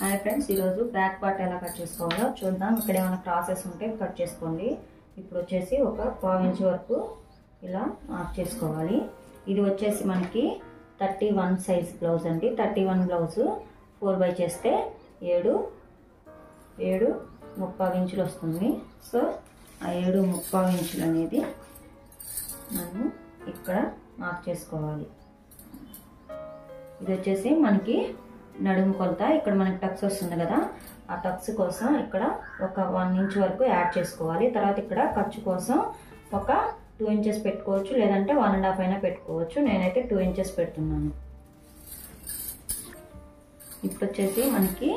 Hi friends, ఈరోజు back part ఎలా cut చేసుకోవాలో చూద్దాం. ఇక్కడ ఏమైనా క్రాసెస్ ఉంటే కట్ చేసుకోండి. ఇప్పుడు వచ్చేసి ఒక 1/4 ఇంచ్ వరకు ఇలా మార్క్ చేసుకోవాలి. ఇది వచ్చేసి మనకి 31 సైజ్ బ్లౌజ్ అండి. 31 బ్లౌజ్ 4/4 చేస్తే 7.75 ఇంచులు వస్తుంది. సో ఆ 7.75 ఇంచులు అనేది మనం ఇక్కడ మార్క్ చేసుకోవాలి. ఇది వచ్చేసి మనకి నడుము కొలత. ఇక్కడ మనకి టక్స్ వస్తుంది కదా, ఆ టక్స్ కోసం ఇక్కడ ఒక 1 ఇంచ్ వరకు యాడ్ చేసుకోవాలి. తర్వాత ఇక్కడ ఖర్చు కోసం ఒక 2 ఇంచెస్ పెట్టుకోవచ్చు, లేదంటే 1.5 అయినా పెట్టుకోవచ్చు. నేనైతే 2 ఇంచెస్ పెడుతున్నాను. ఇప్పుడు వచ్చేసి మనకి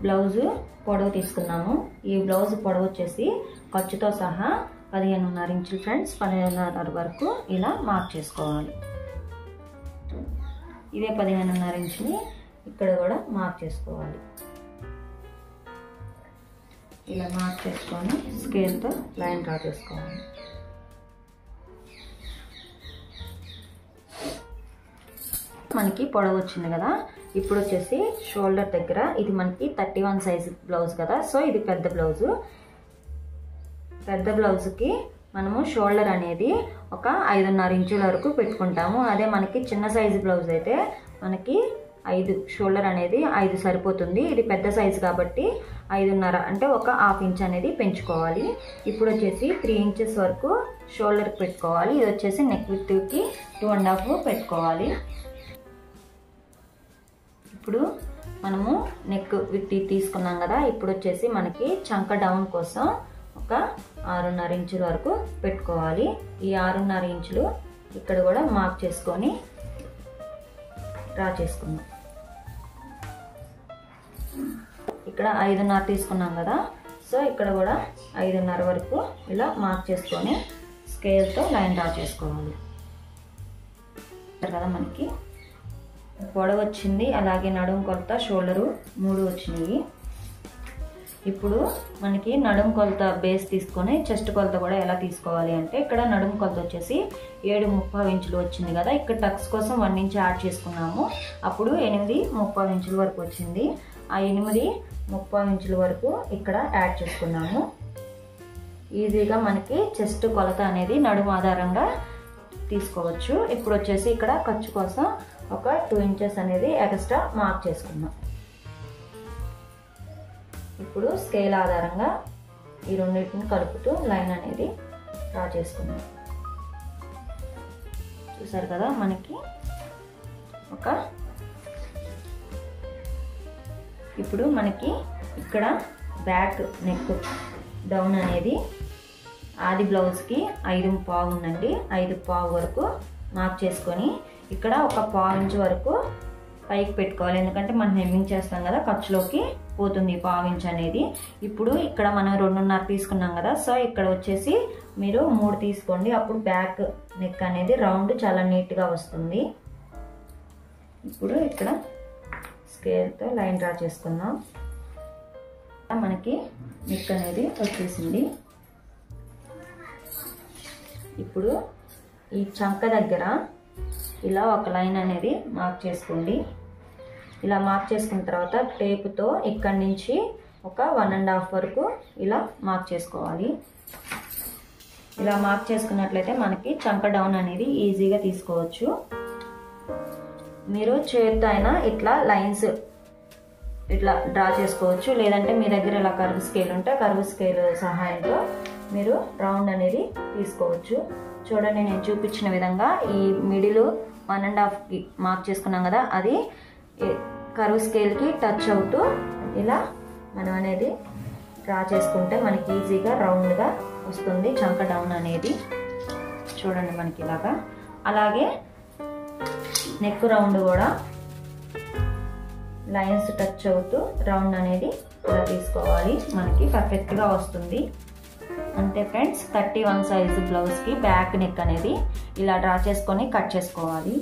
బ్లౌజ్ పొడవు తీసుకున్నాము. ఈ బ్లౌజ్ పొడవు వచ్చేసి ఖర్చుతో సహా 15.5 ఇంచులు ఫ్రెండ్స్. 15.5 వరకు ఇలా మార్క్ చేసుకోవాలి. ఇదే 15.5 ఇంచుని ఇక్కడ కూడా మార్క్ చేసుకోవాలి. ఇలా మార్క్ చేసుకొని స్కేల్తో లైన్ డ్రా చేసుకోవాలి. మనకి పొడవు వచ్చింది కదా. ఇప్పుడు వచ్చేసి షోల్డర్ దగ్గర ఇది మనకి 31 సైజ్ బ్లౌజ్ కదా, సో ఇది పెద్ద బ్లౌజు. పెద్ద బ్లౌజ్కి మనము షోల్డర్ అనేది ఒక 5.5 ఇంచుల వరకు పెట్టుకుంటాము. అదే మనకి చిన్న సైజు బ్లౌజ్ అయితే మనకి 5 షోల్డర్ అనేది 5 సరిపోతుంది. ఇది పెద్ద సైజు కాబట్టి 5.5 అంటే ఒక 1/2 ఇంచ్ అనేది పెంచుకోవాలి. ఇప్పుడు వచ్చేసి 3 ఇంచెస్ వరకు షోల్డర్కి పెట్టుకోవాలి. ఇది వచ్చేసి నెక్ విడ్త్కి 2.5 పెట్టుకోవాలి. ఇప్పుడు మనము నెక్ విడ్త్ తీసుకున్నాం కదా. ఇప్పుడు వచ్చేసి మనకి చంక డౌన్ కోసం ఒక 6.5 ఇంచుల వరకు పెట్టుకోవాలి. ఈ 6.5 ఇంచులు ఇక్కడ కూడా మార్క్ చేసుకొని డ్రా చేసుకున్నాం. ఇక్కడ 5.5 తీసుకున్నాం కదా, సో ఇక్కడ కూడా 5.5 వరకు ఇలా మార్క్ చేసుకొని స్కేల్తో లైన్ డ్రా చేసుకోవాలి కదా. మనకి పొడవు వచ్చింది, అలాగే నడుము కొలత, షోల్డరు 3 వచ్చినాయి. ఇప్పుడు మనకి నడుము కొలత బేస్ తీసుకొని చెస్ట్ కొలత కూడా ఎలా తీసుకోవాలి అంటే, ఇక్కడ నడుము కొలత వచ్చేసి 7.35 ఇంచులు వచ్చింది కదా. ఇక్కడ టక్స్ కోసం 1 ఇంచ్ యాడ్ చేసుకున్నాము. అప్పుడు 8.35 ఇంచుల వరకు వచ్చింది. ఆ 8.35 ఇంచుల వరకు ఇక్కడ యాడ్ చేసుకున్నాము. ఈజీగా మనకి చెస్ట్ కొలత అనేది నడుము ఆధారంగా తీసుకోవచ్చు. ఇప్పుడు వచ్చేసి ఇక్కడ ఖర్చు కోసం ఒక 2 ఇంచెస్ అనేది ఎక్స్ట్రా మార్క్ చేసుకున్నాం. ఇప్పుడు స్కేల్ ఆధారంగా ఈ రెండింటిని కలుపుతూ లైన్ అనేది డ్రా చేసుకున్నాం. చూసారు కదా, మనకి ఇప్పుడు మనకి ఇక్కడ బ్యాక్ నెక్ డౌన్ అనేది ఆది బ్లౌజ్కి 5.5 ఉందండి. 5.5 వరకు మార్క్ చేసుకొని ఇక్కడ ఒక 1/4 ఇంచ్ వరకు పైకి పెట్టుకోవాలి. ఎందుకంటే మనం హెమ్మింగ్ చేస్తాం కదా, ఖర్చులోకి పోతుంది 1/4 ఇంచ్ అనేది. ఇప్పుడు ఇక్కడ మనం 2.5 తీసుకున్నాం కదా, సో ఇక్కడ వచ్చేసి మీరు 3 తీసుకోండి. అప్పుడు బ్యాక్ నెక్ అనేది రౌండ్ చాలా నీట్గా వస్తుంది. ఇప్పుడు ఇక్కడ స్కేల్తో లైన్ డ్రా చేసుకుందాం. మనకి నెక్ అనేది వచ్చేసింది. ఇప్పుడు ఈ చంక దగ్గర ఇలా ఒక లైన్ అనేది మార్క్ చేసుకోండి. ఇలా మార్క్ చేసుకున్న తర్వాత టేపుతో ఇక్కడి నుంచి ఒక 1.5 వరకు ఇలా మార్క్ చేసుకోవాలి. ఇలా మార్క్ చేసుకున్నట్లయితే మనకి చంక డౌన్ అనేది ఈజీగా తీసుకోవచ్చు. మీరు చేతితో అయినా ఇట్లా లైన్స్ ఇట్లా డ్రా చేసుకోవచ్చు, లేదంటే మీ దగ్గర ఇలా కర్వ్ స్కేల్ ఉంటే కర్వ్ స్కేల్ సహాయంతో మీరు రౌండ్ అనేది తీసుకోవచ్చు. చూడండి, నేను చూపించిన విధంగా ఈ మిడిల్ 1.5కి మార్క్ చేసుకున్నాం కదా, అది కర్వ్ స్కేల్కి టచ్ అవుతూ ఇలా మనం అనేది డ్రా చేసుకుంటే మనకి ఈజీగా రౌండ్గా వస్తుంది చంక డౌన్ అనేది. చూడండి మనకి ఇలాగా. అలాగే నెక్ రౌండ్ కూడా లైన్స్ టచ్ అవుతూ రౌండ్ అనేది ఇలా తీసుకోవాలి. మనకి పర్ఫెక్ట్గా వస్తుంది. అంతే ఫ్రెండ్స్, 31 సైజు బ్లౌజ్కి బ్యాక్ నెక్ అనేది ఇలా డ్రా చేసుకొని కట్ చేసుకోవాలి.